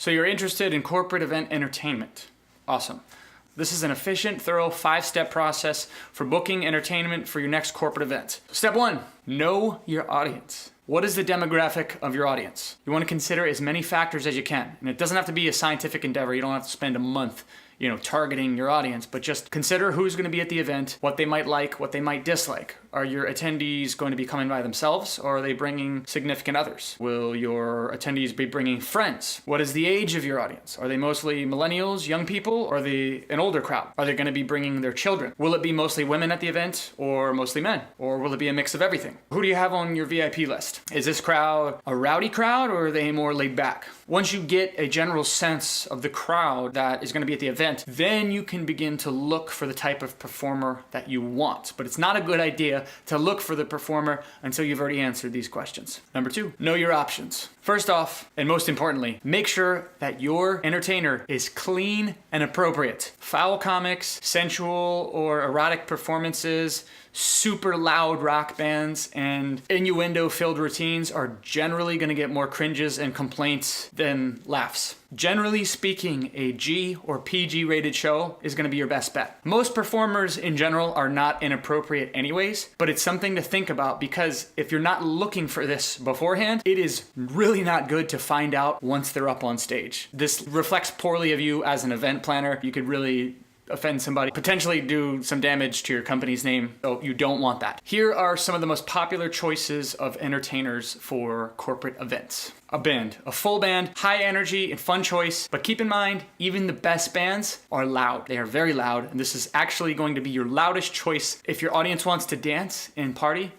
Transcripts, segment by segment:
So you're interested in corporate event entertainment. Awesome. This is an efficient, thorough 5-step process for booking entertainment for your next corporate event. Step 1, know your audience. What is the demographic of your audience? You want to consider as many factors as you can. And it doesn't have to be a scientific endeavor. You don't have to spend a month targeting your audience, but just consider who's going to be at the event, what they might like, what they might dislike. Are your attendees going to be coming by themselves, or are they bringing significant others? Will your attendees be bringing friends? What is the age of your audience? Are they mostly millennials, young people, or are they an older crowd? Are they going to be bringing their children? Will it be mostly women at the event, or mostly men? Or will it be a mix of everything? Who do you have on your VIP list? Is this crowd a rowdy crowd, or are they more laid back? Once you get a general sense of the crowd that is going to be at the event, then you can begin to look for the type of performer that you want. But it's not a good idea to look for the performer until you've already answered these questions. Number 2, know your options. First off, and most importantly, make sure that your entertainer is clean and appropriate. Foul comics, sensual or erotic performances, super loud rock bands, and innuendo-filled routines are generally going to get more cringes and complaints than laughs. Generally speaking, a G or PG rated show is going to be your best bet. Most performers in general are not inappropriate anyways, but it's something to think about because if you're not looking for this beforehand, it is really not good to find out once they're up on stage. This reflects poorly of you as an event planner. You could really offend somebody, potentially do some damage to your company's name, so you don't want that. Here are some of the most popular choices of entertainers for corporate events. A band, a full band, high energy and fun choice, but keep in mind, even the best bands are loud. They are very loud, and this is actually going to be your loudest choice. If your audience wants to dance and party,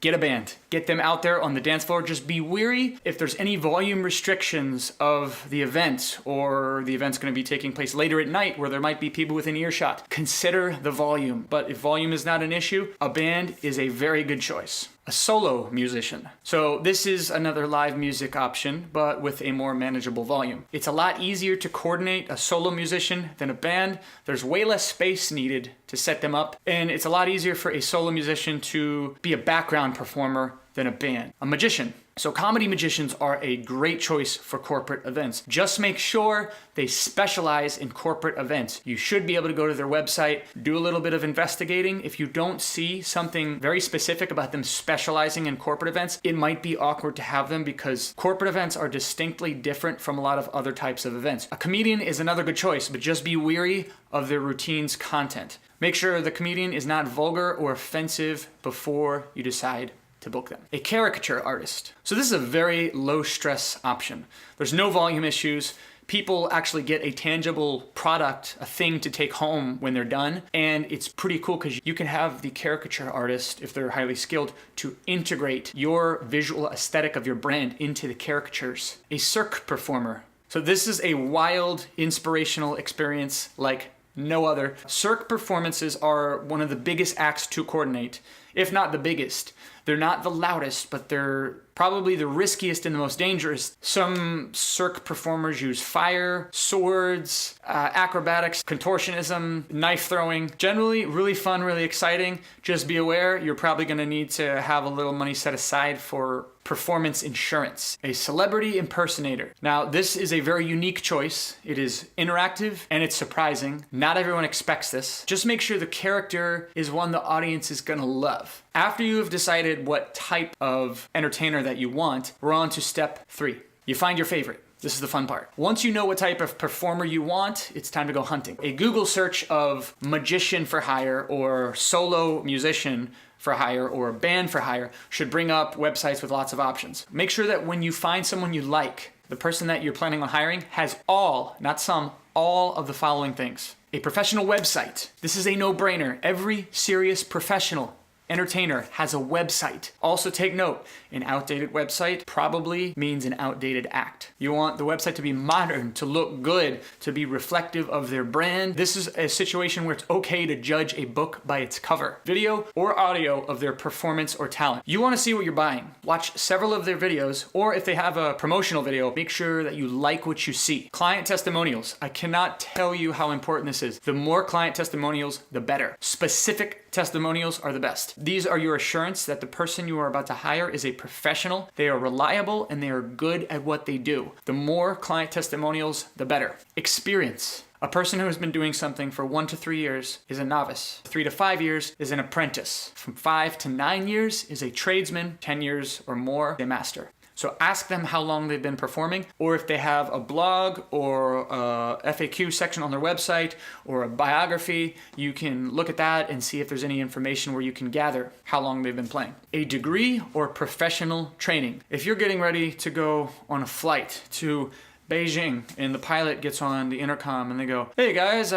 get a band. Get them out there on the dance floor. Just be wary if there's any volume restrictions of the event, or the event's going to be taking place later at night where there might be people within earshot. Consider the volume. But if volume is not an issue, a band is a very good choice. A solo musician. So this is another live music option, but with a more manageable volume. It's a lot easier to coordinate a solo musician than a band. There's way less space needed to set them up, and it's a lot easier for a solo musician to be a background performer than a band. A magician. So comedy magicians are a great choice for corporate events. Just make sure they specialize in corporate events. You should be able to go to their website, do a little bit of investigating. If you don't see something very specific about them specializing in corporate events, it might be awkward to have them because corporate events are distinctly different from a lot of other types of events. A comedian is another good choice, but just be wary of their routine's content. Make sure the comedian is not vulgar or offensive before you decide to book them. A caricature artist. So this is a very low stress option. There's no volume issues. People actually get a tangible product, a thing to take home when they're done. And it's pretty cool because you can have the caricature artist, if they're highly skilled, to integrate your visual aesthetic of your brand into the caricatures. A cirque performer. So this is a wild, inspirational experience like no other. Cirque performances are one of the biggest acts to coordinate, if not the biggest. They're not the loudest, but they're probably the riskiest and the most dangerous. Some cirque performers use fire, swords, acrobatics, contortionism, knife throwing. Generally, really fun, really exciting. Just be aware, you're probably going to need to have a little money set aside for performance insurance. A celebrity impersonator. Now, this is a very unique choice. It is interactive and it's surprising. Not everyone expects this. Just make sure the character is one the audience is going to love. After you have decided what type of entertainer that you want, we're on to step 3. You find your favorite. This is the fun part. Once you know what type of performer you want, it's time to go hunting. A Google search of magician for hire or solo musician for hire or a band for hire should bring up websites with lots of options. Make sure that when you find someone you like, the person that you're planning on hiring has all, not some, all of the following things. A professional website. This is a no-brainer. Every serious professional entertainer has a website. Also take note, an outdated website probably means an outdated act. You want the website to be modern, to look good, to be reflective of their brand. This is a situation where it's okay to judge a book by its cover. Video or audio of their performance or talent. You want to see what you're buying. Watch several of their videos, or if they have a promotional video, make sure that you like what you see. Client testimonials. I cannot tell you how important this is. The more client testimonials, the better. Specific testimonials are the best. These are your assurance that the person you are about to hire is a professional, they are reliable, and they are good at what they do. The more client testimonials, the better. Experience. A person who has been doing something for 1 to 3 years is a novice. 3 to 5 years is an apprentice. From 5 to 9 years is a tradesman. 10 years or more, a master. So ask them how long they've been performing, or if they have a blog or a FAQ section on their website or a biography, you can look at that and see if there's any information where you can gather how long they've been playing. A degree or professional training. If you're getting ready to go on a flight to Beijing and the pilot gets on the intercom and they go, "Hey guys,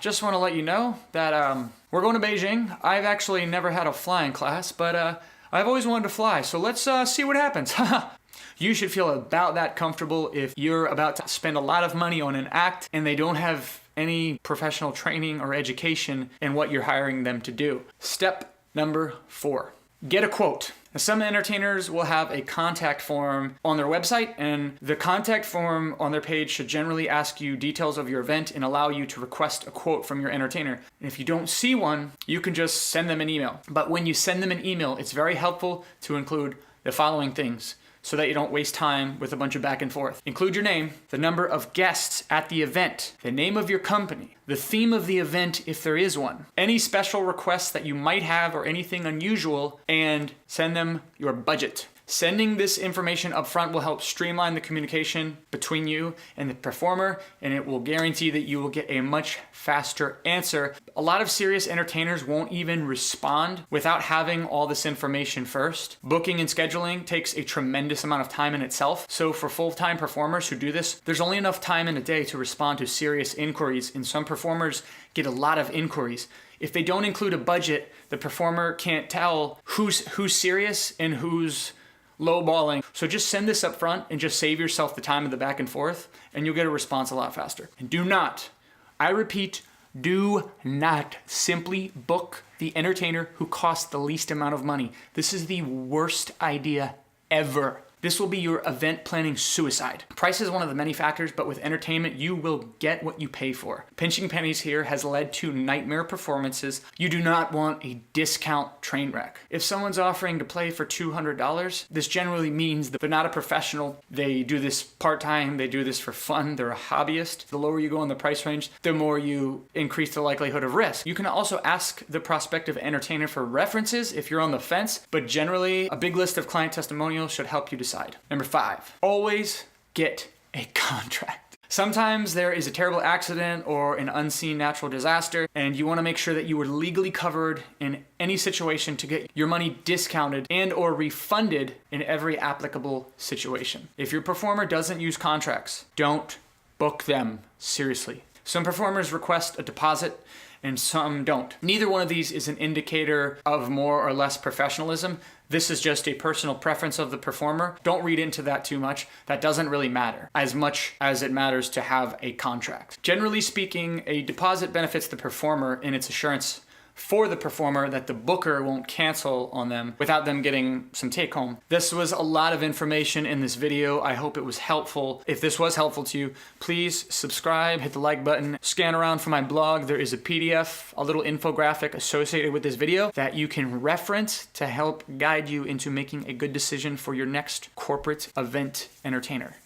just want to let you know that we're going to Beijing. I've actually never had a flying class, but I've always wanted to fly, so let's see what happens." You should feel about that comfortable if you're about to spend a lot of money on an act and they don't have any professional training or education in what you're hiring them to do. Step number 4, get a quote. Now, some entertainers will have a contact form on their website, and the contact form on their page should generally ask you details of your event and allow you to request a quote from your entertainer. And if you don't see one, you can just send them an email. But when you send them an email, it's very helpful to include the following things, so that you don't waste time with a bunch of back and forth. Include your name, the number of guests at the event, the name of your company, the theme of the event if there is one, any special requests that you might have or anything unusual, and send them your budget. Sending this information up front will help streamline the communication between you and the performer, and it will guarantee that you will get a much faster answer. A lot of serious entertainers won't even respond without having all this information first. Booking and scheduling takes a tremendous amount of time in itself. So for full-time performers who do this, there's only enough time in a day to respond to serious inquiries, and some performers get a lot of inquiries. If they don't include a budget, the performer can't tell who's serious and who's lowballing. So just send this up front and just save yourself the time of the back and forth, and you'll get a response a lot faster. And do not, I repeat, do not simply book the entertainer who costs the least amount of money. This is the worst idea ever. This will be your event planning suicide. Price is one of the many factors, but with entertainment, you will get what you pay for. Pinching pennies here has led to nightmare performances. You do not want a discount train wreck. If someone's offering to play for $200, this generally means that they're not a professional. They do this part-time, they do this for fun, they're a hobbyist. The lower you go in the price range, the more you increase the likelihood of risk. You can also ask the prospective entertainer for references if you're on the fence, but generally, a big list of client testimonials should help you decide. Number 5, always get a contract. Sometimes there is a terrible accident or an unseen natural disaster, and you want to make sure that you are legally covered in any situation to get your money discounted and or refunded in every applicable situation. If your performer doesn't use contracts, don't book them. Seriously. Some performers request a deposit and some don't. Neither one of these is an indicator of more or less professionalism. This is just a personal preference of the performer. Don't read into that too much. That doesn't really matter as much as it matters to have a contract. Generally speaking, a deposit benefits the performer in its assurance for the performer that the booker won't cancel on them without them getting some take home. This was a lot of information in this video. I hope it was helpful. If this was helpful to you, please subscribe, hit the like button, scan around for my blog. There is a PDF, a little infographic associated with this video that you can reference to help guide you into making a good decision for your next corporate event entertainer.